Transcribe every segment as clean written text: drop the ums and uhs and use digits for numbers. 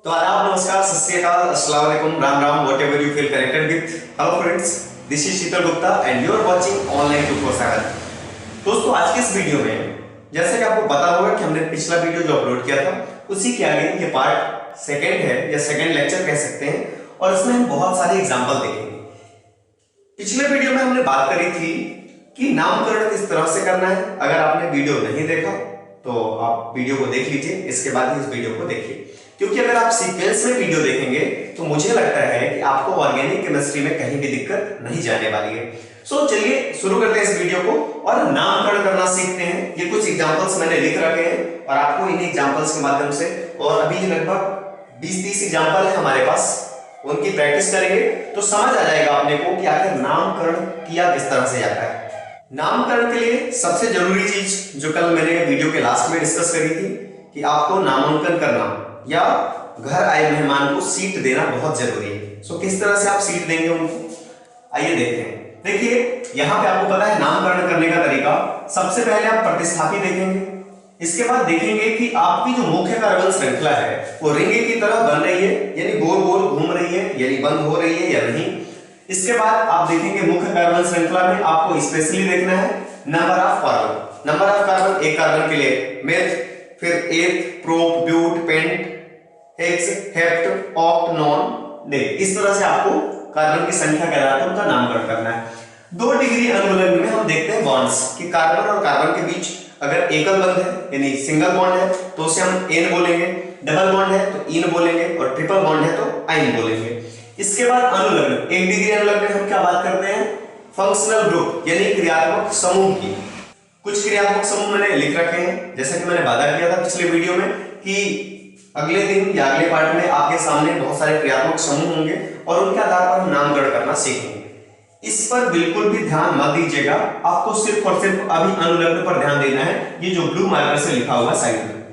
तो आदाब, नमस्कार, सत श्री अकाल, अस्सलाम वालेकुम, Ram Ram, whatever you feel connected with. Hello friends, this is Sheetal Gupta and you are watching online 247। दोस्तों, आज के इस वीडियो में जैसे कि आपको पता होगा कि हमने पिछला वीडियो जो अपलोड किया था उसी के आगे ये पार्ट सेकंड है या सेकंड लेक्चर कह सकते हैं, और इसमें हम बहुत सारे एग्जांपल देखेंगे। पिछले वीडियो में हमने बात करी थी कि नामकरण किस तरह से करना है। अगर आपने वीडियो नहीं देखा तो आप वीडियो को देख लीजिए, इसके बाद ही इस वीडियो को देखिए, क्योंकि अगर आप सीक्वेंस में वीडियो देखेंगे तो मुझे लगता है कि आपको ऑर्गेनिक केमिस्ट्री में कहीं भी दिक्कत नहीं जाने वाली है। सो चलिए शुरू करते हैं इस वीडियो को और नामकरण करना सीखते हैं। ये कुछ एग्जांपल्स मैंने लिख रखे हैं और आपको इन एग्जांपल्स के माध्यम से, और अभी लगभग 20-30 एग्जांपल है हमारे पास, उनकी प्रैक्टिस करेंगे तो समझ आ जाएगा अपने को कि आखिर नामकरण किया किस तरह से जाता है। नामकरण के लिए सबसे जरूरी चीज जो कल मैंने वीडियो के लास्ट में डिस्कस करी थी कि आपको नामांकन करना या घर आए मेहमान को सीट देना बहुत जरूरी है। सो किस तरह से आप सीट देंगे उनको, आइए देखते हैं। देखिए, यहां पे आपको पता है नामकरण करने का तरीका। सबसे पहले आप प्रतिस्थापी देखेंगे, इसके बाद देखेंगे कि आपकी जो मुख्य कार्बन श्रृंखला है वो रिंग की तरह बन रही है, यानी गोल गोल घूम रही है, यानी बंद हो रही है या नहीं। इसके बाद आप देखेंगे मुख्य कार्बन श्रृंखला में आपको स्पेशली देखना है number of carbon. Number of carbon, एक कार्बन के लिए मेथ, फिर eth, prop, but, pent, hex, hept, oct, non, dec. इस तरह से आपको कार्बन की संख्या के आधार पर उनका नामकरण करना है। 2 डिग्री अनुलग्न में हम देखते हैं बॉन्ड्स कि कार्बन और कार्बन के बीच अगर एकल बंध है यानी सिंगल बॉन्ड है तो उसे हम एन बोलेंगे, डबल बॉन्ड है तो इन बोलेंगे, और ट्रिपल बॉन्ड है तो आइन बोलेंगे। इसके बाद अनुलग्न, 1 डिग्री अनुलग्न में हम क्या बात करते हैं, फंक्शनल ग्रुप यानी क्रियात्मक समूह की। कुछ क्रियात्मक समूह मैंने लिख रखे हैं, जैसा कि मैंने वादा किया था पिछले वीडियो में कि अगले दिन या अगले पार्ट में आपके सामने बहुत सारे क्रियात्मक समूह होंगे और उनके आधार पर हम नामकरण करना सीखेंगे। इस पर बिल्कुल भी ध्यान मत दीजिएगा, आपको सिर्फ और सिर्फ अभी अनुलग्न पर ध्यान देना है, ये जो ब्लू मार्कर से लिखा हुआ साइड में।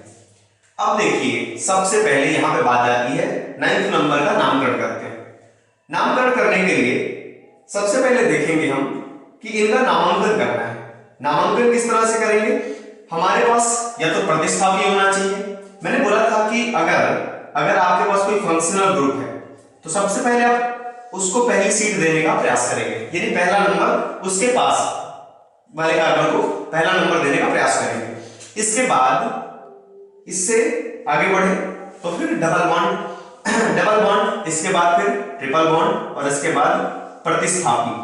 अब देखिए, सबसे पहले यहां पे बात आती है 9th नंबर का नामकरण करते हैं। नामकरण करने के लिए सबसे पहले देखेंगे हम कि इनका नामांकन करना है। नामांकन किस तरह से करेंगे, हमारे पास या तो प्रतिस्थापी होना चाहिए। मैंने बोला था कि अगर आपके पास कोई फंक्शनल ग्रुप है तो सबसे पहले आप उसको पहली सीट देने का प्रयास करेंगे, यानी पहला नंबर उसके पास वाले कार्बन को पहला नंबर देने का प्रयास करेंगे। इसके बाद इससे आगे बढ़े तो फिर डबल बॉन्ड, इसके बाद फिर ट्रिपल बॉन्ड और इसके बाद प्रतिस्थापी।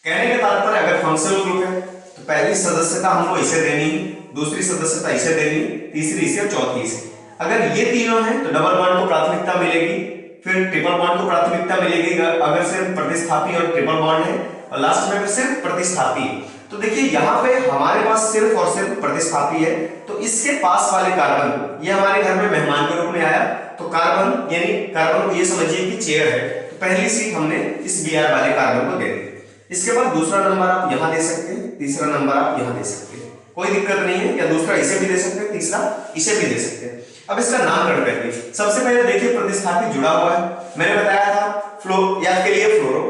कहने का तात्पर्य, अगर फंक्शनल ग्रुप है तो पहली सदस्यता हमको इसे देनी, दूसरी सदस्यता इसे देनी, तीसरी इसे, चौथी इसे। अगर ये तीनों हैं तो डबल बॉन्ड को प्राथमिकता मिलेगी, फिर ट्रिपल बॉन्ड को प्राथमिकता मिलेगी अगर सिर्फ प्रतिस्थापी और ट्रिपल बॉन्ड है, और लास्ट में सिर्फ प्रतिस्थापी। तो देखिए, यहाँ पे हमारे पास सिर्फ और सिर्फ प्रतिस्थापी है, तो इसके पास वाले कार्बन, ये हमारे घर में मेहमान के रूप में आया, तो कार्बन यानी कार्बन को ये समझिए कि चेयर है, तो पहली सीट हमने इस Br वाले कार्बन को दे दी। इसके बाद दूसरा नंबर आप यहां दे सकते हैं, तीसरा नंबर आप यहां दे सकते हैं, कोई दिक्कत नहीं है, या दूसरा इसे भी दे सकते हैं, तीसरा इसे भी दे सकते हैं। अब इसका नामकरण करिए। सबसे पहले देखिए, प्रतिस्थापी जुड़ा हुआ है, मैंने बताया था फ्लो, F के लिए फ्लोरो,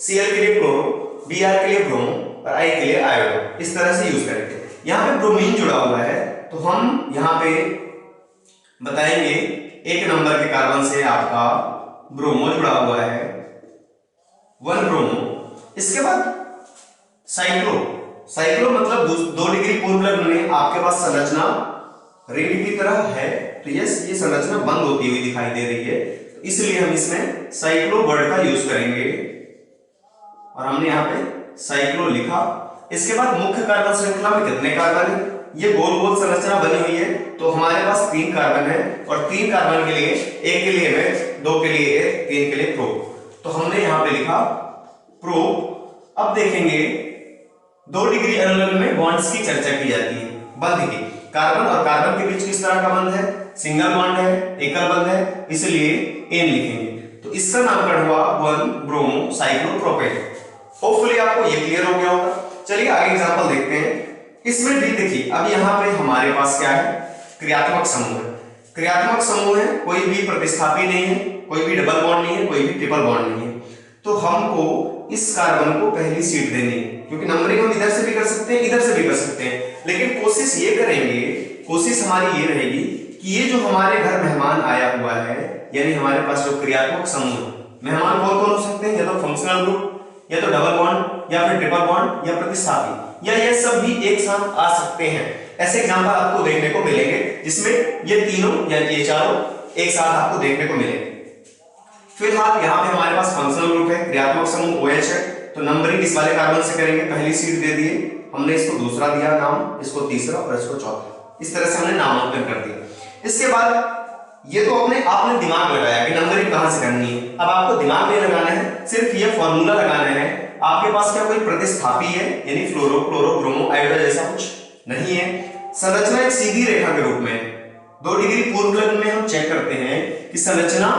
Cl के लिए क्लोरो, Br के लिए ब्रोमो और I के लिए आयोडो, इस तरह से यूज करेंगे। यहाँ पे ब्रोमीन जुड़ा हुआ है तो हम यहाँ पे बताएंगे 1 नंबर के कार्बन से आपका ब्रोमो जुड़ा हुआ है, 1 ब्रोमो। इसके बाद साइक्लो मतलब 2 डिग्री पूर्वलग्न में आपके पास संरचना रिंग की तरह है, तो ये संरचना बंद होती हुई दिखाई दे रही है, तो इसलिए हम इसमें साइक्लो वर्ड का यूज करेंगे और हमने यहाँ पे साइक्लो लिखा। इसके बाद मुख्य कार्बन श्रृंखला में कितने कार्बन है, ये गोल गोल संरचना बनी हुई है, तो हमारे पास 3 कार्बन है, और 3 कार्बन के लिए, 1 के लिए मेथ, 2 के लिए एथ, 3 के लिए प्रोप, तो हमने यहाँ पे लिखा प्रोप। अब देखेंगे 2 डिग्री अनुलग्न में बॉन्ड्स की चर्चा की जाती है, बंध की। कार्बन और कार्बन के बीच किस तरह का बंध है, सिंगल बॉन्ड है, एकल बंध है, इसलिए एन लिखेंगे। तो इसका नामकरण हुआ 1 ब्रोमो साइक्लोप्रोपेन। होपफुली आपको ये क्लियर हो गया होगा। चलिए आगे एग्जांपल देखते हैं। इसमें भी देखिए, अब यहाँ पे हमारे पास क्या है, क्रियात्मक समूह है। क्रियात्मक समूह है, कोई भी प्रतिस्थापी नहीं है, कोई भी डबल बॉन्ड नहीं है, कोई भी ट्रिपल बॉन्ड नहीं है, तो हमको इस कार्बन को पहली सीट देनी है, क्योंकि नंबरिंग हम इधर से भी कर सकते हैं, इधर से भी कर सकते हैं, लेकिन कोशिश ये करेंगे, कोशिश हमारी ये रहेगी कि ये जो हमारे घर मेहमान आया हुआ है, यानी हमारे पास जो क्रियात्मक समूह, मेहमान कौन कौन हो सकते हैं, या तो फंक्शनल ग्रुप, या तो डबल बॉन्ड, या फिर ट्रिपल बॉन्ड, या प्रतिस्थापी, या ये सब भी एक साथ आ सकते हैं। ऐसे एग्जांपल आपको देखने को मिलेंगे जिसमें ये तीनों या ये चारों एक साथ आपको देखने को मिलेंगे। फिलहाल यहाँ पे हमारे पास फंक्शनल ग्रुप है, क्रियात्मक समूह OH है, तो नंबरिंग इस वाले कार्बन से करेंगे। पहली सीट दे दिए हमने, इसको दूसरा दिया नाम, इसको तीसरा और इसको चौथा, इस तरह से हमने नामांकन कर दिया। इसके बाद ये तो आपने दिमाग लगाया कि नंबरिंग कहां से करनी है। अब आपको दिमाग नहीं लगाना है, सिर्फ ये फॉर्मूला लगाना है। आपके पास क्या कोई प्रतिस्थापी है, यानी फ्लोरो, क्लोरो, ब्रोमो, आयोडो जैसा कुछ नहीं है। संरचना एक सीधी रेखा के रूप में, 2 डिग्री पूर्व लग्न में हम चेक करते हैं कि संरचना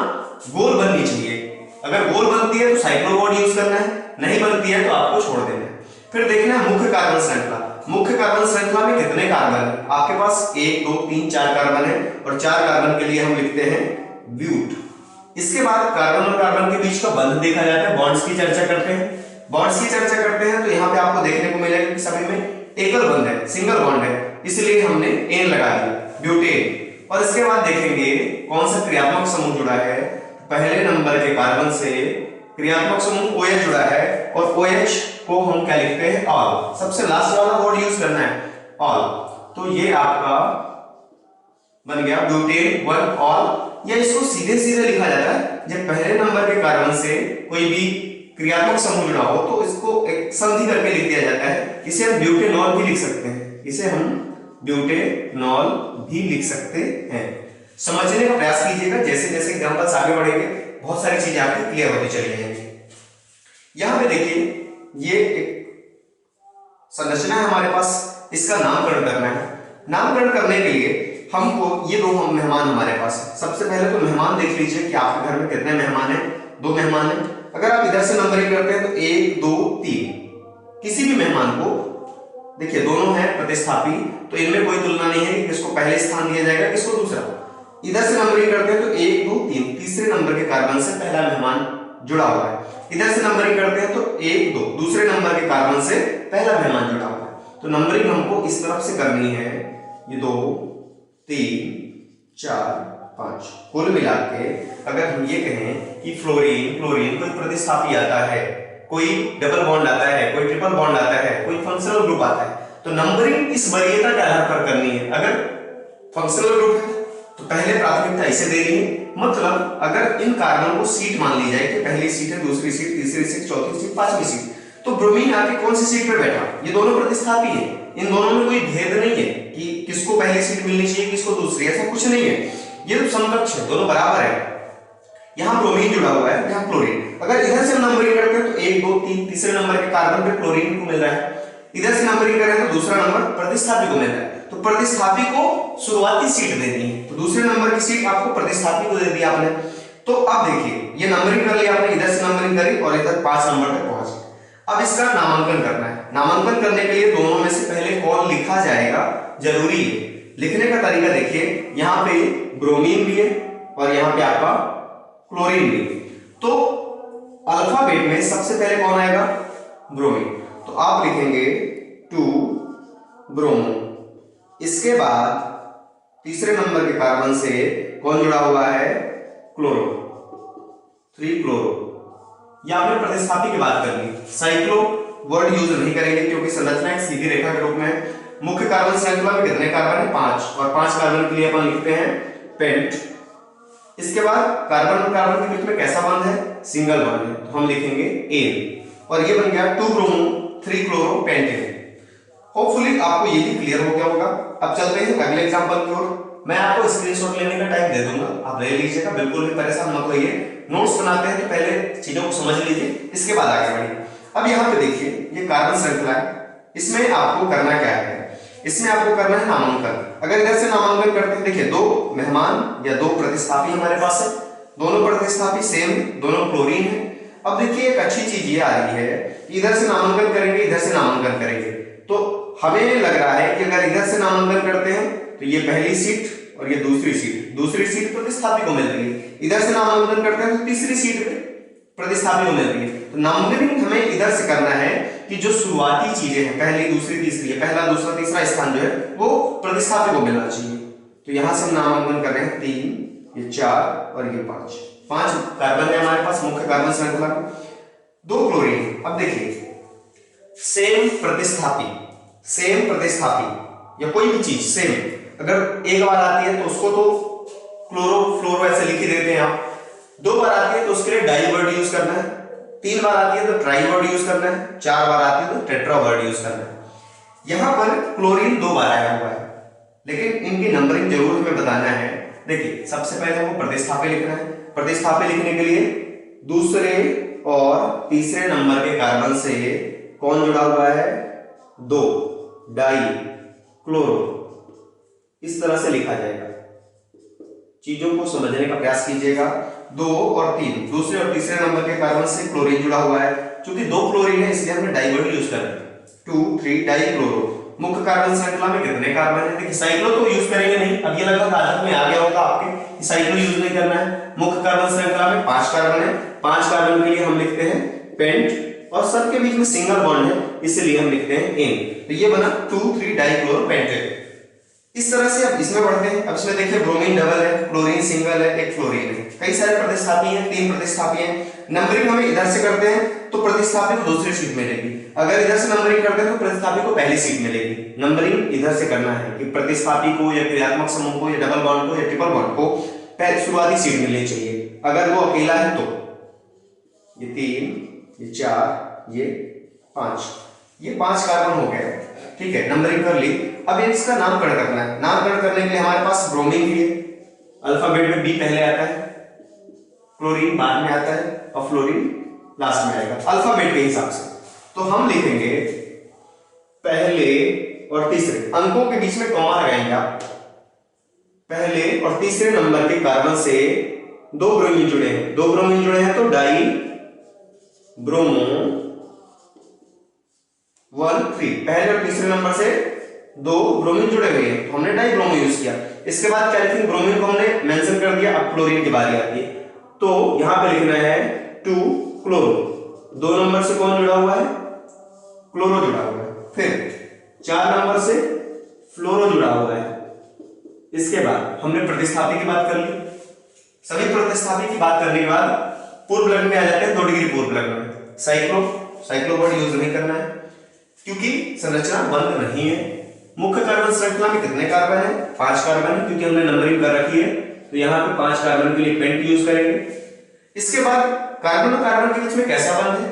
गोल बननी चाहिए। अगर गोल बनती है तो साइक्लोबॉन्ड यूज करना है, नहीं बनती है तो आपको छोड़ देना है। फिर देखना है मुख्य कार्बन श्रृंखला। मुख्य कार्बन श्रृंखला में कितने कार्बन है? आपके पास 1 2 3 4 कार्बन है, और 4 कार्बन के लिए हम लिखते हैं ब्यूट। इसके बाद कार्बन और कार्बन के बीच का बंध देखा जाता है, बॉन्ड्स की चर्चा करते हैं। बॉन्ड्स की चर्चा करते हैं तो यहाँ पे आपको देखने को मिलेगा कि सभी में एकल बंध है, सिंगल बॉन्ड है, इसलिए हमने एन लगा दिया, ब्यूटेन। और इसके बाद देखेंगे कौन सा क्रियात्मक समूह जुड़ा है। पहले नंबर के कार्बन से क्रियात्मक समूह OH जुड़ा है, और OH को हम क्या लिखते हैं? ऑल। सबसे लास्ट वाला वर्ड यूज करना है, ऑल। तो ये आपका बन गया ब्यूटेन 1 ऑल। या इसको सीधे सीधे लिखा जाता है, जब पहले नंबर के कार्बन से कोई भी क्रियात्मक समूह जुड़ा हो तो इसको एक संधि करके लिख दिया जाता है। इसे हम ब्यूटेनॉल भी लिख सकते हैं, इसे हम ब्यूटेनॉल भी लिख सकते हैं। समझने का प्रयास कीजिएगा, जैसे जैसे एग्जांपल्स आगे बढ़ेंगे बहुत सारी चीजें आपकी क्लियर होती चली जाएंगी। यहां पे देखिए ये एक संरचना है हमारे पास, इसका नामकरण करना है। नामकरण करने के लिए हमको ये 2 मेहमान हमारे पास है। सबसे पहले तो मेहमान देख लीजिए कि आपके घर में कितने मेहमान हैं। 2 मेहमान हैं। अगर आप इधर से नंबरिंग करते हैं तो 1 2 3, किसी भी मेहमान को देखिए दोनों हैं प्रतिस्थापी, तो इनमें कोई तुलना नहीं है कि किसको पहले स्थान दिया जाएगा किसको दूसरा। इधर से नंबरिंग करते हैं तो 1 2 3, तीसरे नंबर के कार्बन से पहला मेहमान जुड़ा हुआ है। इधर से नंबरिंग करते हैं तो 1 2, दूसरे नंबर के कार्बन से पहला मेहमान जुड़ा हुआ है। तो नंबरिंग हमको इस तरफ से करनी है, ये 2 3 4 5। कुल मिला के अगर हम ये कहें कि फ्लोरीन क्लोरीन कोई प्रतिस्थापी आता है, कोई डबल बॉन्ड आता है, कोई ट्रिपल बॉन्ड आता है, कोई फंक्शनल ग्रुप आता है, तो नंबरिंग इस वरीयता के आधार पर करनी है। अगर फंक्शनल ग्रुप है तो पहले प्राथमिकता इसे देनी है। मतलब अगर इन कार्बन को सीट मान ली जाए कि पहली सीट है, दूसरी सीट, तीसरी सीट, चौथी सीट, पांचवी सीट, तो ब्रोमीन आके कौन सी सीट पे बैठा? ये दोनों प्रतिस्थापी है, इन दोनों में कोई भेद नहीं है कि किसको पहली सीट मिलनी चाहिए किसको दूसरी, ऐसा कुछ नहीं है। ये तो समकक्ष है, दोनों बराबर है। यहाँ ब्रोमीन जुड़ा हुआ है, यहाँ क्लोरीन। अगर इधर से नंबरिंग करते हैं तो 1 2 3, तीसरे नंबर के कार्बन पे क्लोरीन को मिल रहा है। इधर से नंबरिंग करें तो दूसरा नंबर प्रतिस्थापी को मिल रहा है। तो प्रतिस्थापी को शुरुआती सीट देनी है, तो दूसरे नंबर की सीट आपको प्रतिस्थापी को दे दी आपने। तो अब देखिए ये नंबरिंग कर लिया आपने, इधर से नंबरिंग करी और इधर 5 नंबर तक पहुंच गए। अब इसका नामांकन करना है। नामांकन करने के लिए दोनों में से पहले कौन लिखा जाएगा जरूरी है। लिखने का तरीका देखिए, यहाँ पे ब्रोमीन भी है और यहाँ पे आपका क्लोरीन भी। तो अल्फाबेट में सबसे पहले कौन आएगा? ब्रोमीन। तो आप लिखेंगे 2 ब्रोमो। इसके बाद तीसरे नंबर के कार्बन से कौन जुड़ा हुआ है? Chloro, 3 chloro. या आपने प्रतिस्थापी की बात कर ली, साइक्लो वर्ड यूज नहीं करेंगे क्योंकि संरचना एक सीधी रेखा के रूप में। मुख्य कार्बन श्रृंखला में कितने कार्बन है? 5, और 5 कार्बन के लिए अपन लिखते हैं पेंट। इसके बाद कार्बन और कार्बन के बीच में कैसा बंध है? सिंगल बंध है, तो हम लिखेंगे एन। और ये बन गया 2 ब्रोमो 3 क्लोरो पेंटेन। होपफुली आपको ये भी क्लियर हो गया होगा। अब चलते हैं अगले एग्जांपल की ओर। मैं आपको स्क्रीनशॉट लेने का टाइम दे दूंगा, आप ले लीजिएगा, बिल्कुल भी परेशान मत होइए। नोट्स बनाते हैं तो पहले चीजों को समझ लीजिए, इसके बाद आगे बढ़िए। अब यहाँ पे देखिए ये कार्बन श्रृंखला है, इसमें आपको करना क्या है? इसमें आपको करना है नामांकन। अगर इधर से नामांकन करते हैं, देखिए 2 मेहमान या 2 प्रतिस्थापी हमारे पास है, दोनों प्रतिस्थापी सेम, दोनों क्लोरीन है। अब देखिए एक अच्छी चीज ये आ रही है, इधर से नामांकन करेंगे, इधर से नामांकन करेंगे, तो हमें लग रहा है कि अगर इधर से नामांकन करते हैं तो ये पहली सीट और ये दूसरी सीट प्रतिस्थापी को मिल रही है। इधर से नामांकन करते हैं तो तीसरी सीट पे प्रतिस्थापी को मिल रही है। तो नामकरण हमें इधर से करना है कि जो शुरुआती चीजें हैं, पहली दूसरी तीसरी है, पहला दूसरा तीसरा स्थान जो है वो प्रतिस्थापी को मिलना चाहिए। तो यहां से हम नामांकन कर रहे हैं 3, ये 4 और ये 5। 5 कार्बन है हमारे पास मुख्य कार्बन श्रृंखला में, 2 क्लोरीन। अब देखिए सेम प्रतिस्थापी या कोई भी चीज सेम अगर एक बार आती है तो उसको तो क्लोरो फ्लोरो ऐसे लिख ही देते हैं आप, 2 बार आती है तो उसके लिए डाई वर्ड यूज करना है, 3 बार आती है तो ट्राई वर्ड यूज करना है, 4 बार आती है तो टेट्रा वर्ड यूज करना है। यहां पर क्लोरीन 2 बार आया हुआ है, लेकिन इनकी नंबरिंग जरूर हमें बताना है। देखिए सबसे पहले हमको प्रतिस्थापी लिखना है। प्रतिस्थापी लिखने के लिए दूसरे और तीसरे नंबर के कार्बन से कौन जुड़ा हुआ है, 2 डाई क्लोरो, इस तरह से लिखा जाएगा। चीजों को समझने का प्रयास कीजिएगा। 2 और 3 दूसरे और तीसरे नंबर के कार्बन से क्लोरीन जुड़ा हुआ है, क्योंकि 2 क्लोरीन है इसलिए हमने डाई वर्ड यूज करना है। 2 3 डाई क्लोरो। मुख्य कार्बन श्रृंखला में कितने कार्बन है, देखिए साइक्लो तो यूज करेंगे नहीं, अब ये लगभग आदत में आ गया होगा आपके, साइक्लो यूज नहीं करना है। मुख्य कार्बन श्रृंखला में 5 कार्बन है, 5 कार्बन के लिए हम लिखते हैं पेंट, और सबके बीच में सिंगल बॉन्ड है इसलिए हम लिखते हैं एन। तो ये बना 2 3 डाई क्लोरो पेंटेट। इस तरह से अब इसमें बढ़ते हैं। अब इसमें देखिए ब्रोमीन डबल है, क्लोरीन सिंगल है, एक फ्लोरीन है, कई सारे प्रतिस्थापी हैं, 3 प्रतिस्थापी हैं। नंबरिंग हमें इधर से करते हैं तो प्रतिस्थापी को दूसरी सीट मिलेगी, अगर इधर से नंबरिंग करते हैं तो प्रतिस्थापी को पहली सीट मिलेगी। नंबरिंग इधर से करना है कि प्रतिस्थापी को या क्रियात्मक समूह को या डबल बॉन्ड को या ट्रिपल बॉन्ड को पहले शुरुआती सीट मिलनी चाहिए। अगर वो अकेला है तो ये 3, ये 4, ये 5, ये 5 कार्बन हो गए, ठीक है, नंबरिंग कर ली। अब इसका नामकरण करना है। नामकरण करने के लिए हमारे पास ब्रोमीन भी है, अल्फाबेट में बी पहले आता है, क्लोरीन बाद में आता है और फ्लोरीन लास्ट में आएगा अल्फाबेट के हिसाब से। तो हम लिखेंगे पहले और तीसरे, अंकों के बीच में कॉमा लगाएंगे आप, पहले और तीसरे नंबर के कार्बन से 2 ब्रोमीन जुड़े हैं, 2 ब्रोमीन जुड़े हैं तो डाई ब्रोमो 1 3, पहले और तीसरे नंबर से 2 ब्रोमीन जुड़े हुए हैं तो हमने डाई ब्रोमो यूज किया। इसके बाद क्या लिखेंगे, ब्रोमीन को हमने मेंशन कर दिया, अब क्लोरीन की बारी आती है तो यहां पे लिखना है 2 क्लोरो। 2 नंबर से कौन जुड़ा हुआ है, क्लोरो जुड़ा हुआ है, फिर 4 नंबर से फ्लोरो जुड़ा हुआ है। इसके बाद हमने प्रतिस्थापी की बात कर ली। सभी प्रतिस्थापी की बात करने के बाद पूर्व लग्न में आ जाते हैं, 2 डिग्री पूर्व लग्न में। साइक्लो वर्ड यूज नहीं करना है क्योंकि संरचना बंद नहीं है। मुख्य कार्बन श्रृंखला में कितने कार्बन है, 5 कार्बन है, क्योंकि हमने नंबरिंग कर रखी है तो यहाँ पे 5 कार्बन के लिए पेंट यूज करेंगे। इसके बाद कार्बन और कार्बन के बीच में कैसा बंध है,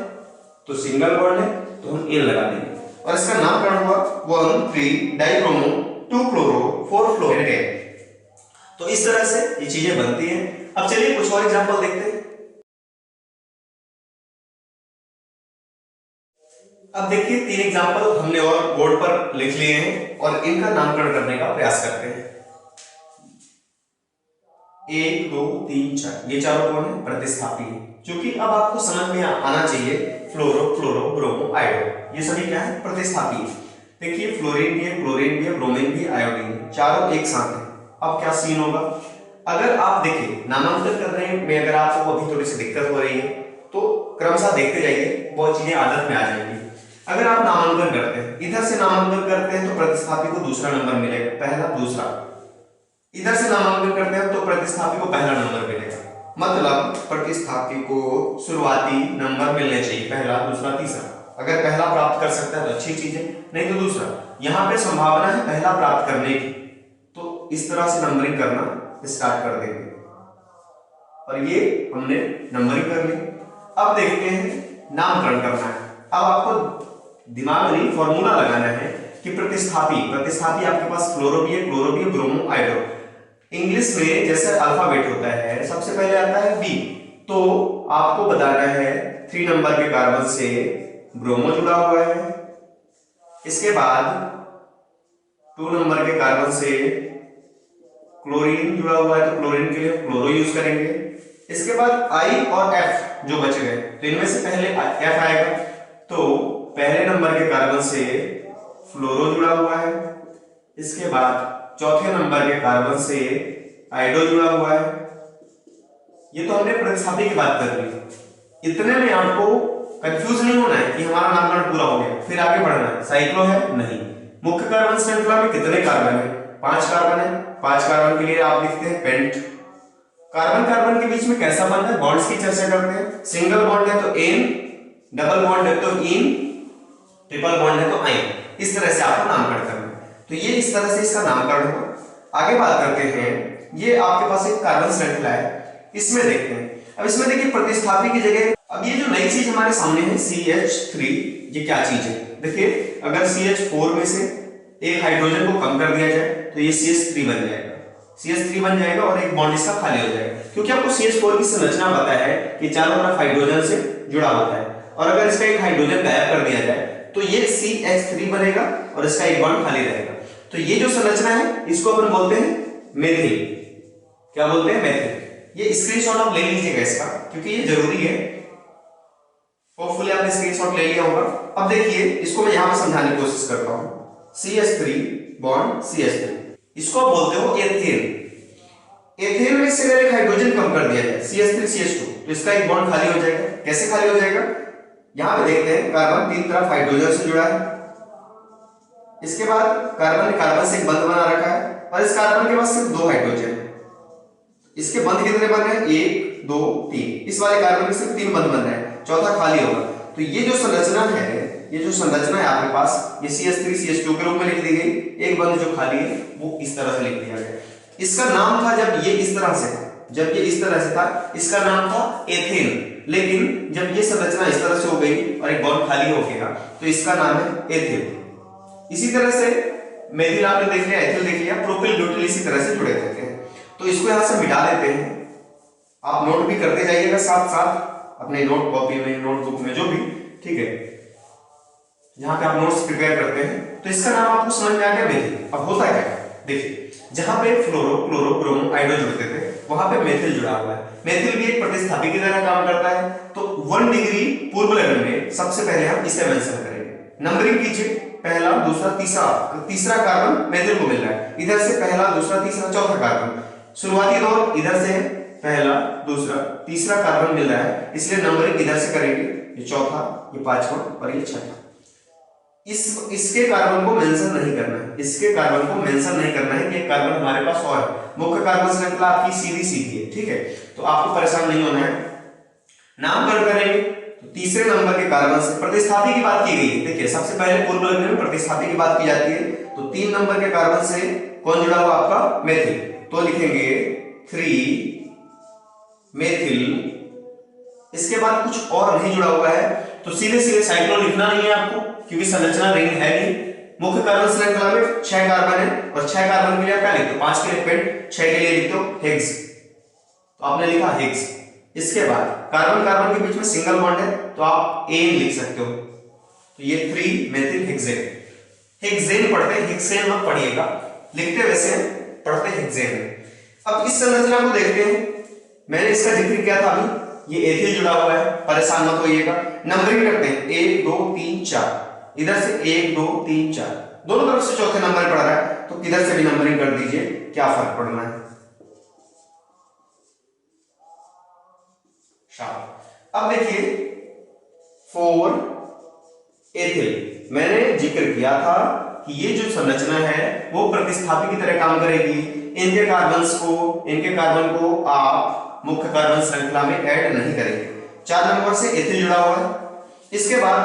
तो सिंगल बॉन्ड है तो हम एन लगा देंगे और इसका नामकरण हुआ 1 3 डाइब्रोमो 2 क्लोरो 4 फ्लोरीन। तो इस तरह से ये चीजें बनती हैं। अब चलिए कुछ और एग्जांपल देखते हैं। अब देखिए 3 एग्जांपल हमने और बोर्ड पर लिख लिए हैं और इनका नामकरण करने का प्रयास करते हैं। 1 2 3 4, ये चारों कौन है, प्रतिस्थापी है। क्योंकि अब आपको समझ में आना चाहिए फ्लोरो फ्लोरो ब्रोमो आयोडो, ये सभी क्या है, प्रतिस्थापी है। देखिए फ्लोरीन भी है, क्लोरीन भी है, ब्रोमीन भी है, आयोडीन भी, चारों एक साथ है। अब क्या सीन होगा, अगर आप देखिए नामांकन करने में अगर आपको अभी थोड़ी सी दिक्कत हो रही है तो क्रमशः देखते जाइए, बहुत चीजें आदत में आ जाएंगी। अगर आप नामांकन करते हैं, इधर से नामांकन करते हैं तो प्रतिस्थापी को दूसरा नंबर मिलेगा, पहला दूसरा। इधर से नामांकन करते हैं तो प्रतिस्थापी को पहला नंबर मिलेगा। मतलब प्रतिस्थापी को शुरुआती नंबर मिलने चाहिए, पहला दूसरा तीसरा। अगर पहला प्राप्त कर सकता है तो अच्छी चीज है, नहीं तो दूसरा। यहाँ पे संभावना है पहला प्राप्त करने की, तो इस तरह से नंबरिंग करना स्टार्ट कर देंगे और ये हमने नंबरिंग कर ली। अब देखते हैं नामकरण करना है। अब आपको दिमाग में फॉर्मूला लगाना है कि प्रतिस्थापी आपके पास फ्लोरो भी है, क्लोरो भी है, ब्रोमो आयोडो। इंग्लिश में जैसे अल्फाबेट होता है सबसे पहले आता है बी, तो आपको बताना है 3 नंबर के कार्बन से ब्रोमो जुड़ा हुआ है। इसके बाद 2 नंबर के कार्बन से क्लोरीन जुड़ा हुआ है तो क्लोरीन के लिए क्लोरो यूज करेंगे। इसके बाद आई और एफ जो बच गए तो इनमें से पहले एफ आएगा, तो पहले नंबर के कार्बन से फ्लोरो जुड़ा हुआ है। इसके बाद चौथे नंबर के कार्बन से आयोडो जुड़ा हुआ है। ये तो हमने प्रतिस्थापी की बात कर ली। इतने में आपको कंफ्यूज नहीं होना है कि हमारा नामकरण पूरा हो गया, फिर आगे बढ़ना है। साइक्लो है नहीं। मुख्य कार्बन श्रृंखला में कितने कार्बन है, 5 कार्बन है, 5 कार्बन के लिए आप लिखते हैं पेंट। कार्बन कार्बन के बीच में कैसा बंध है, बॉन्ड्स की चर्चा करते हैं। सिंगल बॉन्ड है तो एन, डबल बॉन्ड है तो इन, ट्रिपल बॉन्ड है तो आइन। इस तरह से आपको नामकरण करना है। तो ये इस तरह से इसका नामकरण होगा। आगे बात करते हैं, ये आपके पास एक कार्बन श्रृंखला है, इसमें देखते हैं। अब इसमें देखिए प्रतिस्थापी की जगह, अब ये जो नई चीज हमारे सामने है CH3, ये क्या चीज है? देखिए अगर CH4 में से एक हाइड्रोजन को कम कर दिया जाए तो ये CH3 बन जाएगा, CH3 बन जाएगा और एक बॉन्ड इसका खाली हो जाएगा, क्योंकि आपको CH4 की संरचना पता है कि चारों तरफ हाइड्रोजन से जुड़ा होता है। और अगर इसका एक हाइड्रोजन गायब कर दिया जाए तो ये CH3 बनेगा और इसका एक बॉन्ड खाली रहेगा। तो ये जो संरचना है इसको अपन बोलते हैं मेथिल। क्या बोलते हैं? मेथिल। ये स्क्रीनशॉट आप ले लीजिएगा इसका, क्योंकि ये जरूरी है। होपफुली आपने स्क्रीनशॉट ले लिया होगा। अब देखिए इसको मैं यहां पे समझाने की कोशिश करता हूं। CH3 बॉन्ड CH3, इसको आप बोलते हो एथेन। एथेन में से अगर एक हाइड्रोजन कम कर दिया जाए CH3 CH2 तो इसका एक बॉन्ड खाली हो जाएगा। कैसे खाली हो जाएगा? यहां पे देखते हैं कार्बन तीन तरफ हाइड्रोजन से जुड़ा है, इसके बाद कार्बन ने कार्बन से एक बंध बना रखा है और इस कार्बन के पास सिर्फ 2 हाइड्रोजन है। इसके बंध कितने बन रहे हैं? 1 2 3। इस वाले कार्बन में सिर्फ 3 बंध बन रहे हैं, चौथा खाली होगा। तो ये जो संरचना है, ये जो संरचना है आपके पास, ये CH3 CH2 के रूप में लिख दी गई। एक बंध जो खाली है वो इस तरह से लिख दिया गया। इसका नाम था, जब ये इस तरह से था, जब ये इस तरह से था, इसका नाम था एथेन। लेकिन जब ये संरचना इस तरह से हो गई और एक बॉन्ड खाली हो गया तो इसका नाम है एथिल। इसी तरह से मेथिल आपने देख लिया, एथिल देख लिया, प्रोपिल ब्यूटिल इसी तरह से जुड़े रहते हैं। तो इसको यहां से मिटा देते हैं। आप नोट भी करते जाइएगा साथ साथ अपने नोट कॉपी में, नोटबुक में, जो भी, ठीक है, जहां पे आप नोट्स प्रिपेयर करते हैं। तो इसका नाम आपको समझ में आ गया, मेथिल। अब होता क्या है, देखिए जहां पे फ्लोरो क्लोरो ब्रोमो आयोडो जुड़ते थे वहां पे मेथिल जुड़ा हुआ है। मेथिल भी एक प्रतिस्थापी की तरह काम करता है। तो 1 डिग्री पूर्व लगन में सबसे पहले हम इसे मेंशन करेंगे। नंबरिंग कीजिए, पहला दूसरा तीसरा, तीसरा कार्बन मेथिल को मिल रहा है। इधर से पहला दूसरा तीसरा चौथा कार्बन, शुरुआती दौर इधर से पहला दूसरा तीसरा कार्बन मिल रहा है, इसलिए नंबरिंग इधर से करेंगे। ये चौथा, ये पांचवा और ये छठा। इसके कार्बन को मेंशन नहीं करना है, इसके कार्बन को मेंशन नहीं करना है कि एक कार्बन हमारे पास और है। मुख्य कार्बन श्रृंखला आपकी सीधी सीधी है, ठीक है, तो आपको परेशान नहीं होना है। नामकरण करेंगे तो तीसरे नंबर के कार्बन से प्रतिस्थापी की बात की गई है। देखिए सबसे पहले पूर्व लगन में प्रतिस्थापी की बात की जाती है। तो 3 नंबर के कार्बन से कौन जुड़ा हुआ आपका? मेथिल। तो लिखेंगे 3 मेथिल। इसके बाद कुछ और नहीं जुड़ा हुआ है तो सीधे सीधे साइक्लो लिखना नहीं है आपको, क्योंकि संरचना रिंग है नहीं। मुख्य कार्बन श्रृंखला में 6 कार्बन है और 6 कार्बन के लिए आप क्या लिखते हो? 5 के लिए पेंट, 6 के लिए लिखते हो हेक्स। तो आपने लिखा हेक्स। इसके बाद कार्बन कार्बन के बीच में सिंगल बॉन्ड है तो आप एन लिख सकते हो। तो ये 3 मेथिल हेक्सेन। हेक्सेन पढ़ते हैं, हेक्सेन मत पढ़िएगा, लिखते वैसे पढ़ते हेक्सेन। अब इस संरचना को देखते हैं। मैंने इसका जिक्र किया था अभी, ये एथिल जुड़ा हुआ है, परेशान मत होइएगा। नंबरिंग करते हैं 1 2 3 4, इधर से 1 2 3 4, दोनों तरफ से चौथे नंबर पड़ रहा है तो किधर से भी नंबरिंग कर दीजिए, क्या फर्क पड़ना है। अब देखिए 4 एथिल। मैंने जिक्र किया था कि ये जो संरचना है वो प्रतिस्थापी की तरह काम करेगी। इनके कार्बन को आप मुख्य कार्बन श्रृंखला में ऐड नहीं करेंगे। 4 नंबर से एथिल जुड़ा हुआ है। इसके बाद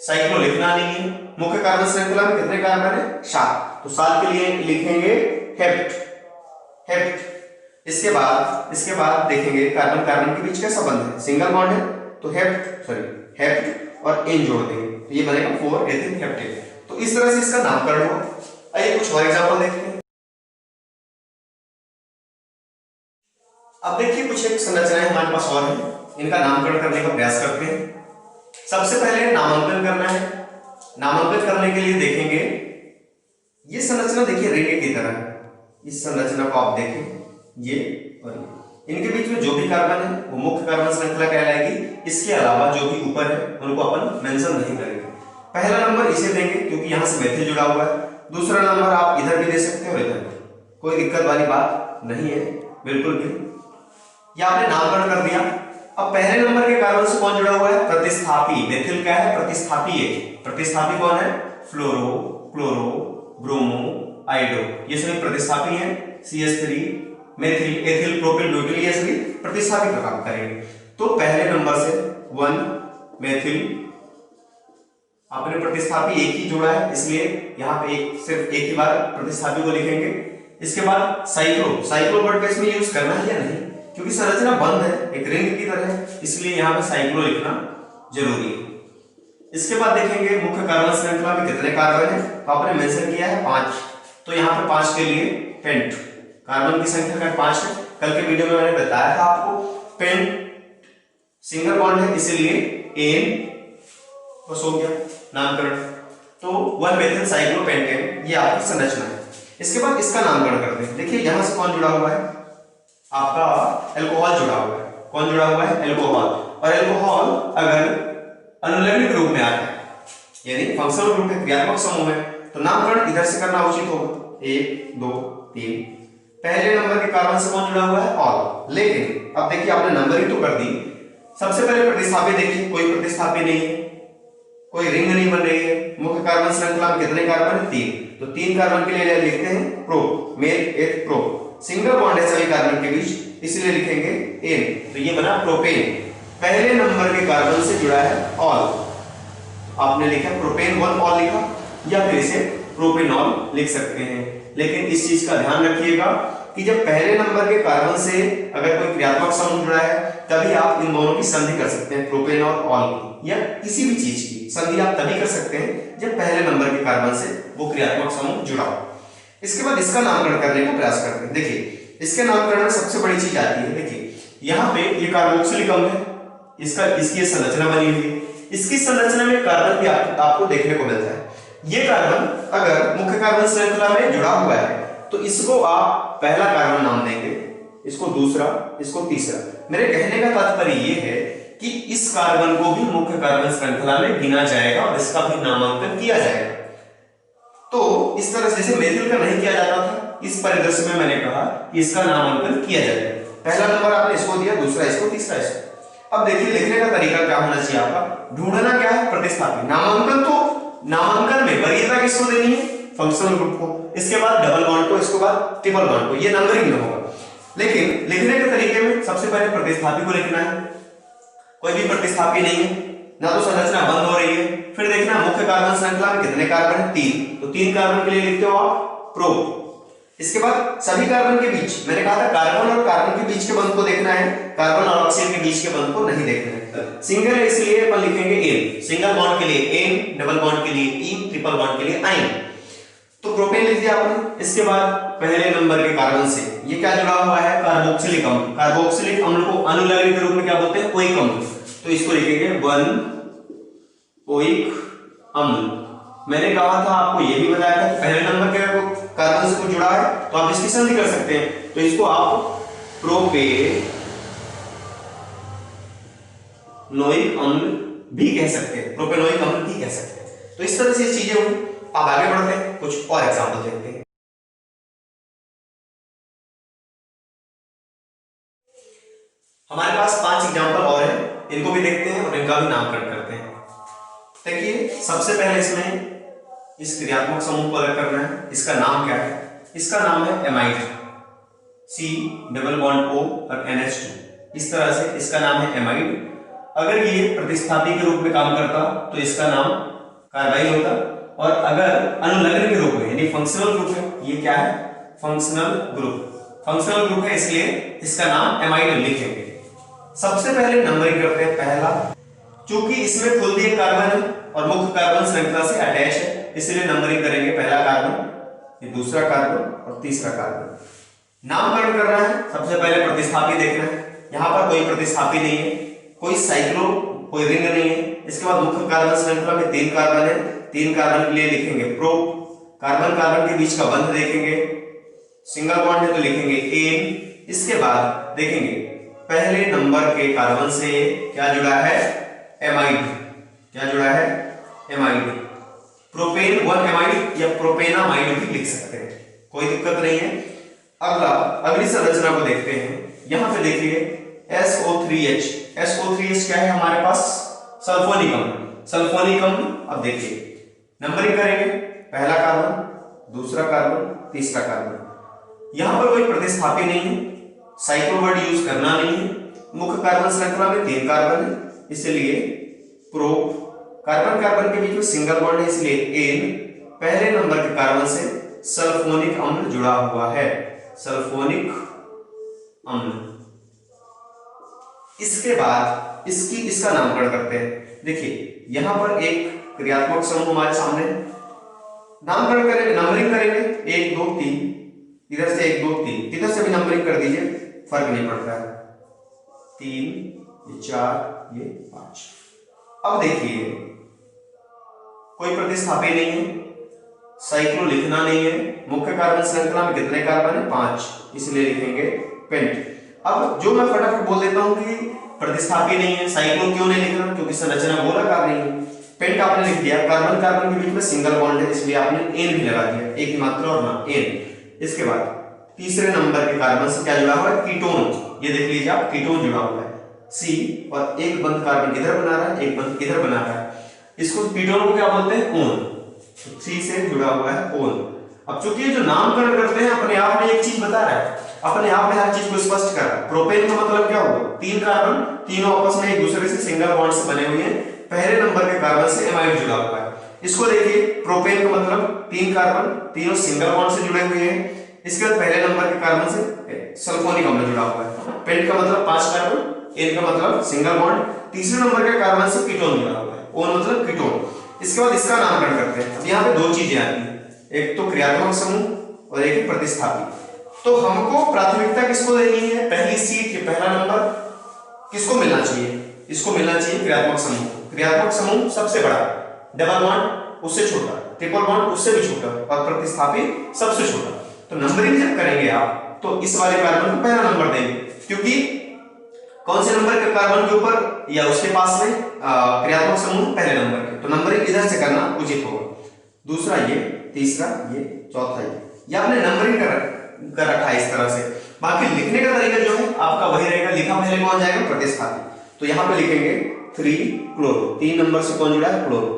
साइक्लो लिखना नहीं है। मुख्य कार्बन श्रृंखला में कितने कार्बन है? 7। तो 7 के लिए लिखेंगे हेप्ट। इसके बाद देखेंगे कार्बन कार्बन के बीच कैसा बंध है, सिंगल बॉन्ड है तो हेप्ट और एन जोड़ देंगे तो ये बनेगा 4 एथिल हेप्टेन। तो इस तरह से इसका नामकरण हुआ। आइए कुछ और एग्जांपल देखते हैं। अब देखिए कुछ एक संरचनाएं हमारे पास और हैं, इनका नामकरण करने का प्रयास करते हैं। सबसे पहले नामांकन करना है। नामांकन करने के लिए देखेंगे ये संरचना, देखिए रिंग की तरह है। इस संरचना को आप देखें, ये और ये, इनके बीच में जो भी कार्बन है वो मुख्य कार्बन श्रृंखला कहलाएगी। इसके अलावा जो भी ऊपर है उनको अपन मेंशन नहीं करेंगे। पहला नंबर इसे देंगे क्योंकि यहां से मेथिल जुड़ा हुआ है। दूसरा नंबर आप इधर भी दे सकते हो और इधर भी, कोई दिक्कत वाली बात नहीं है, बिल्कुल भी। ये आपने नामकरण कर दिया। अब पहले नंबर के कार्बन से कौन जुड़ा हुआ है? प्रतिस्थापी। मेथिल क्या है? प्रतिस्थापी है। प्रतिस्थापी कौन है? फ्लोरो क्लोरो ब्रोमो आइडो, ये सभी प्रतिस्थापी हैं। CH3 methyl ethyl propyl butyl, ये सभी प्रतिस्थापी का काम करेंगे। तो पहले नंबर से 1 मेथिल, आपने प्रतिस्थापी एक ही जोड़ा है इसलिए यहाँ पे सिर्फ एक ही बार प्रतिस्थापी को लिखेंगे। इसके बाद साइक्लो, साइक्लो वर्ड का इसमें यूज करना है या नहीं, क्योंकि संरचना बंद है, एक रिंग की तरह है, इसलिए यहाँ पे साइक्लो लिखना जरूरी है। इसके बाद देखेंगे मुख्य कार्बन श्रृंखला में कितने कार्बन है, तो आपने मेंशन किया है 5, तो यहाँ पे 5 के लिए पेंट, कार्बन की संख्या का 5 है। कल के वीडियो में मैंने बताया था आपको, पेंट सिंगल बॉन्ड है इसीलिए एन बस हो गया नामकरण। तो 1 मेथिल साइक्लोपेंटेन, ये आपकी संरचना है। इसके बाद इसका नामकरण करते हैं। देखिए यहां से कौन जुड़ा हुआ है, आपका एल्कोहल जुड़ा हुआ है। कौन जुड़ा हुआ है, एल्कोहल। और एल्कोहल अगर अनुलग्निक रूप में आता है, यानी फंक्शनल ग्रुप है, क्रियात्मक समूह है, तो नामकरण इधर से करना उचित होगा। 1 2 3, पहले नंबर के कार्बन से कौन जुड़ा हुआ है, ऑल। लेकिन अब देखिए आपने नंबरिंग तो कर दी, सबसे पहले प्रतिस्थापी देखिए, कोई प्रतिस्थापी नहीं है, कोई रिंग नहीं बन रही है। मुख्य कार्बन श्रृंखला में कितने कार्बन है, 3, तो 3 कार्बन के लिए लिखते हैं प्रो, मेल एथ प्रो, सिंगल बॉन्ड है सभी कार्बन के बीच, इसलिए लिखेंगे एन, तो ये बना प्रोपेन। पहले नंबर के कार्बन से जुड़ा है ऑल, आपने लिखा प्रोपेन 1 ऑल लिखा, या फिर इसे प्रोपेनॉल लिख सकते हैं। लेकिन इस चीज का ध्यान रखिएगा कि जब पहले नंबर के कार्बन से अगर कोई क्रियात्मक समूह जुड़ा है, तभी आप इन दोनों की संधि कर सकते हैं, प्रोपेन और ऑल की, या किसी भी चीज की संधि आप तभी कर सकते हैं जब पहले नंबर के कार्बन से वो क्रियात्मक समूह जुड़ा हो। इसके बाद इसका नामकरण करने का प्रयास करते हैं। देखिए इसके नामकरण में सबसे बड़ी चीज आती है, देखिए यहाँ पे ये कार्बोक्सिलिक अम्ल है, इसकी संरचना बनी हुई है, इसकी संरचना में कार्बन भी आपको देखने को मिलता है। ये कार्बन अगर मुख्य कार्बन श्रृंखला में जुड़ा हुआ है तो इसको आप पहला कार्बन नाम देंगे, इसको दूसरा, इसको तीसरा। मेरे कहने का तात्पर्य ये है कि इस कार्बन को भी मुख्य कार्बन श्रृंखला में गिना जाएगा और इसका भी नामांकन किया जाएगा। तो इस तरह से जैसे मेथिल का नहीं किया जाता था, इस परिदृश्य में मैंने कहा कि इसका नामांकन किया जाएगा। पहला नंबर आपने इसको दिया, दूसरा इसको, तीसरा इसको। अब देखिए लिखने का तरीका क्या होना चाहिए आपका, ढूंढना क्या है, प्रतिस्थापी। नामांकन तो नामांकन में वरीयता किसको देनी है, फंक्शनल ग्रुप को, इसके बाद डबल बॉन्ड को, इसके बाद ट्रिपल बॉन्ड को, ये नंबरिंग में होगा। लेकिन लिखने के तरीके में सबसे पहले प्रतिस्थापी को लिखना है, कोई भी प्रतिस्थापी नहीं है, ना तो संरचना बंद हो रही है। फिर देखना मुख्य कार्बन श्रृंखला में कितने कार्बन है, 3, तो 3 कार्बन के लिए लिखते हो आप प्रो। इसके बाद सभी कार्बन के बीच, मैंने कहा था कार्बन और कार्बन के बीच के बंध को देखना है, कार्बन और ऑक्सीजन के बीच के बंध को नहीं देखना है। सिंगल है इसलिए अपन लिखेंगे एन, सिंगल बॉन्ड के लिए एन, डबल बॉन्ड के लिए ई, ट्रिपल बॉन्ड के लिए आइन। तो प्रोपेन लिख दिया आपने। इसके बाद पहले नंबर के कार्बन से ये क्या जुड़ा हुआ है, कार्बोक्सिलिक अम्ल। कार्बोक्सिलिक अम्ल को अनुलग्निक रूप में क्या बोलते हैं, ओइक अम्ल, तो इसको लिखेंगे 1 ओइक अम्ल। मैंने कहा था आपको ये भी बताया था कि पहले नंबर के कार्बन से जुड़ा है तो आप इसकी संधि कर सकते हैं, तो इसको आप प्रोपेनोइक अम्ल भी कह सकते हैं, प्रोपेनोइक अम्ल भी कह सकते हैं। तो इस तरह से चीजें हुई। अब आगे बढ़ते हैं, कुछ और एग्जांपल देखते हैं। हमारे पास 5 एग्जांपल और हैं, इनको भी देखते हैं और इनका भी नामकरण करते हैं। देखिए सबसे पहले इसमें इस क्रियात्मक समूह को अलग करना है। इसका नाम क्या है, इसका नाम है amide, C double bond O और NH2, इस तरह से इसका नाम है एमाइड। अगर ये प्रतिस्थापी के रूप में काम करता तो इसका नाम कार्बाइल होता, और अगर अनुलग्न के रूप में यानी फंक्शनल ग्रुप है, ये क्या है, फंक्शनल ग्रुप। फंक्शनल ग्रुप है इसलिए इसका नाम एमाइड लिखेंगे। सबसे पहले नंबरिंग करते हैं। पहला, चूंकि इसमें कुल दिए कार्बन है और मुख्य कार्बन श्रृंखला से अटैच है, इसलिए नंबरिंग करेंगे। पहला कार्बन, ये दूसरा कार्बन और तीसरा कार्बन। नामकरण करना है, सबसे पहले प्रतिस्थापी देखना है। यहाँ पर कोई प्रतिस्थापी नहीं है, कोई साइक्लो, कोई रिंग नहीं है। इसके बाद मुख्य कार्बन श्रृंखला में 3 कार्बन है, 3 कार्बन के लिए लिखेंगे प्रो। कार्बन कार्बन के बीच का बंध देखेंगे, सिंगल बॉन्ड है तो लिखेंगे एन। इसके बाद देखेंगे पहले नंबर के कार्बन से क्या जुड़ा है, एमाइड। क्या जुड़ा है, एमाइड। प्रोपेन 1 एमाइड या प्रोपेनामाइड भी लिख सकते हैं, कोई दिक्कत नहीं है। अगला, अगली संरचना को देखते हैं। यहां पे देखिए SO3H। SO3H क्या है हमारे पास, सल्फोनिक अम्ल। सल्फोनिक अम्ल। अब देखिए नंबरिंग करेंगे। पहला कार्बन, दूसरा कार्बन, तीसरा कार्बन। यहां पर कोई प्रतिस्थापी नहीं है, साइक्लो वर्ड यूज करना नहीं है। मुख्य कार्बन श्रृंखला में 3 कार्बन है, इसलिए प्रोप। कार्बन कार्बन के बीच में सिंगल बॉन्ड है, इसलिए एन। पहले नंबर के कार्बन से सल्फोनिक अम्ल जुड़ा हुआ है, सल्फोनिक अम्ल। इसके बाद इसका नामकरण करते हैं। देखिए यहां पर एक क्रियात्मक समूह हमारे सामने, नामकरण करेंगे, नंबरिंग करेंगे 1 2 3, इधर से 1 2 3, इधर से भी नंबरिंग कर दीजिए, फर्क नहीं पड़ता है। 3, ये 4, ये 5। अब देखिए कोई प्रतिस्थापी नहीं है, साइक्लो लिखना नहीं है। मुख्य कार्बन श्रृंखला में कितने कार्बन है? 5, इसलिए लिखेंगे पेंट। अब जो मैं फटाफट बोल देता हूं कि प्रतिस्थापी नहीं है, साइक्लो क्यों नहीं लिखना? क्योंकि संरचना गोलाकार नहीं है। पेंट आपने लिख दिया, कार्बन कार्बन के बीच में सिंगल बॉन्ड है, इसलिए आपने एन भी लगा दिया, एक ही मात्रा और ना एन। इसके बाद तीसरे नंबर के कार्बन से क्या जुड़ा हुआ है? कीटोन। ये देख लीजिए आप, कीटोन जुड़ा हुआ है सी, और एक बंद कार्बन इधर बना रहा है, एक बंद इधर बना रहा है। इसको कीटोन को क्या बोलते हैं? ओन। सी से जुड़ा हुआ है ओन। अब चूंकि ये जो नामकरण करते हैं अपने आप में एक चीज बता रहा है, अपने आप में हर चीज को स्पष्ट कर रहा है। प्रोपेन का मतलब क्या हुआ? 3 कार्बन, तीनों आपस में एक दूसरे से सिंगल बॉन्ड से बने हुए हैं। पहले नंबर के कार्बन से एमाइड जुड़ा हुआ है। इसको देखिए, प्रोपेन का मतलब 3 कार्बन, तीनों सिंगल बॉन्ड से जुड़े हुए हैं। इसके बाद पहले नंबर के कार्बन से सल्फोनिक अम्ल जुड़ा हुआ है। पेंट का मतलब 5 कार्बन, एन का मतलब सिंगल बॉन्ड, तीसरे नंबर के कार्बन से कीटोन जुड़ा हुआ है, ओन मतलब कीटोन। इसके बाद इसका नामकरण करते हैं। अब यहाँ पे 2 चीजें आती हैं, एक तो क्रियात्मक समूह और एक प्रतिस्थापी। तो हमको प्राथमिकता किसको देनी है? पहली सीट के पहला नंबर किसको मिलना चाहिए? इसको मिलना चाहिए क्रियात्मक समूह। क्रियात्मक समूह सबसे बड़ा, डबल बॉन्ड उससे छोटा, ट्रिपल बॉन्ड उससे भी छोटा, और प्रतिस्थापी सबसे छोटा। तो नंबरिंग जब करेंगे आप तो इस वाले कार्बन को पहला नंबर देंगे, क्योंकि कौन से नंबर के कार्बन के ऊपर या उसके पास में क्रियात्मक समूह पहले नंबर के, तो नंबरिंग इधर से करना उचित होगा। दूसरा ये, तीसरा ये, चौथा ये आपने नंबरिंग कर रखा है इस तरह से। बाकी लिखने का तरीका जो है आपका वही रहेगा। लिखा पहले कौन जाएगा? प्रतिस्थापी। तो यहाँ पे लिखेंगे 3 क्लोरो, 3 नंबर से कौन जुड़ा है? क्लोरो।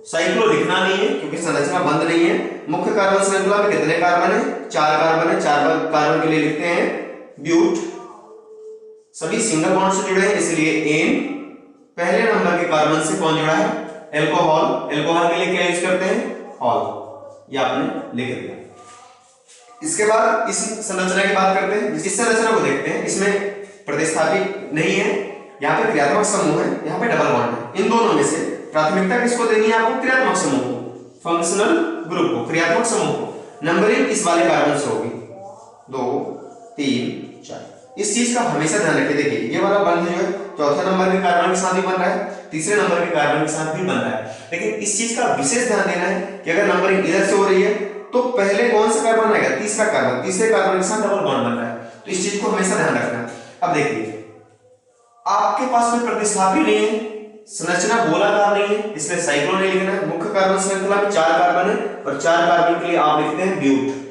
साइक्लो लिखना नहीं है क्योंकि संरचना बंद नहीं है। मुख्य कार्बन श्रृंखला में कितने कार्बन है? 4 कार्बन है। 4 कार्बन के लिए लिखते हैं ब्यूट, सभी सिंगल बॉन्ड से जुड़े हैं, इसलिए एन। पहले नंबर के कार्बन से कौन जुड़ा है? एल्कोहल। एल्कोहल के लिए क्या यूज करते हैं? ऑल। ये आपने लिख दिया। इसके बाद इस संरचना की बात करते हैं। इस संरचना को देखते हैं, इसमें प्रतिस्थापी नहीं है, यहाँ पे क्रियात्मक समूह है, यहाँ पे डबल बॉन्ड है। इन दोनों में से प्राथमिकता किसको देनी है आपको? क्रियात्मक समूह को, फंक्शनल ग्रुप को, क्रियात्मक समूह को। नंबरिंग इस वाले कार्बन से होगी 2 3 4। इस चीज का हमेशा ध्यान रखिए। देखिए ये वाला बंध जो है चौथे नंबर के कार्बन के साथ भी बन रहा है, तीसरे नंबर के कार्बन के साथ भी बन रहा है। लेकिन इस चीज का विशेष ध्यान देना है कि अगर नंबरिंग इधर से हो रही है तो पहले कौन सा कार्बन आएगा? तीसरा कार्बन, तीसरे कार्बन के साथ डबल बॉन्ड बन रहा है। तो इस चीज को हमेशा ध्यान रखना है। अब देखिए आपके पास कोई प्रतिस्थापी नहीं है, संरचना गोलाकार नहीं है, इसलिए साइक्लो नहीं लिखना है। मुख्य कार्बन श्रृंखला में 4 कार्बन है और 4 कार्बन के लिए आप लिखते हैं ब्यूट।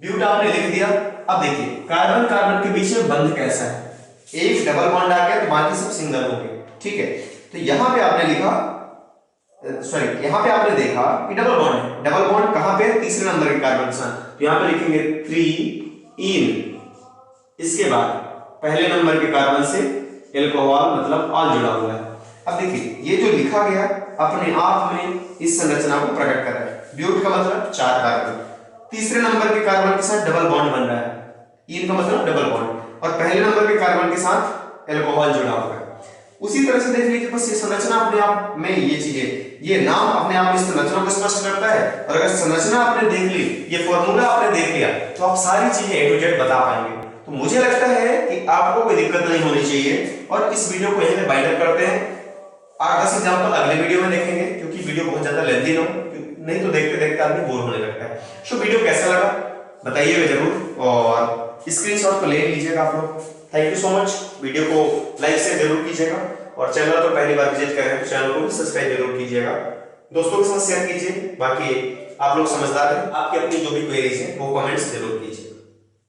ब्यूट आपने लिख दिया। अब देखिए कार्बन कार्बन के बीच में बंध कैसा है? एक डबल बॉन्ड आ गया तो बाकी सब सिंगल हो गए, ठीक है। तो यहां पे आपने लिखा, सॉरी यहां पे आपने देखा कि डबल बॉन्ड है। डबल बॉन्ड कहां पे? तीसरे नंबर के कार्बन के साथ। तो यहां पे लिखेंगे 3 इन। इसके बाद पहले नंबर के कार्बन से एल्कोहल मतलब ऑल जुड़ा हुआ है। अब देखिए ये जो लिखा गया अपने आप में इस संरचना को प्रकट कर रहा है। ब्यूट का मतलब 4 कार्बन, तीसरे नंबर के कार्बन के साथ डबल बॉन्ड बन रहा है, इन का मतलब डबल बॉन्ड, और पहले नंबर के कार्बन के साथ एल्कोहल जुड़ा हुआ है। उसी तरह से देख लीजिए, बस ये संरचना अपने आप में ये चीजें, ये नाम अपने आप इस संरचना को स्पष्ट करता है। और अगर संरचना आपने देख ली, ये फॉर्मूला आपने देख लिया, तो आप सारी चीजें A to Z बता पाएंगे। तो मुझे लगता है कि आपको कोई दिक्कत नहीं होनी चाहिए। और इस वीडियो को यहीं पे बाइंड अप करते हैं। 8-10 एग्जांपल अगले वीडियो में देखेंगे, क्योंकि वीडियो बहुत ज्यादा लेंथी ना हो, नहीं तो देखते देखते आदमी बोर होने लगता है। सो वीडियो कैसा लगा बताइएगा जरूर, और स्क्रीनशॉट को ले लीजिएगा आप लोग। Thank you so much. Video को लाइक से जरूर कीजिएगा, और चैनल पर पहली बार विजिट कर रहे हैं तो चैनल को भी सब्सक्राइब जरूर कीजिएगा। दोस्तों के साथ शेयर कीजिए। बाकी आप लोग समझदार हैं, आपकी अपनी जो भी क्वेरीज है वो कमेंट्स जरूर कीजिए।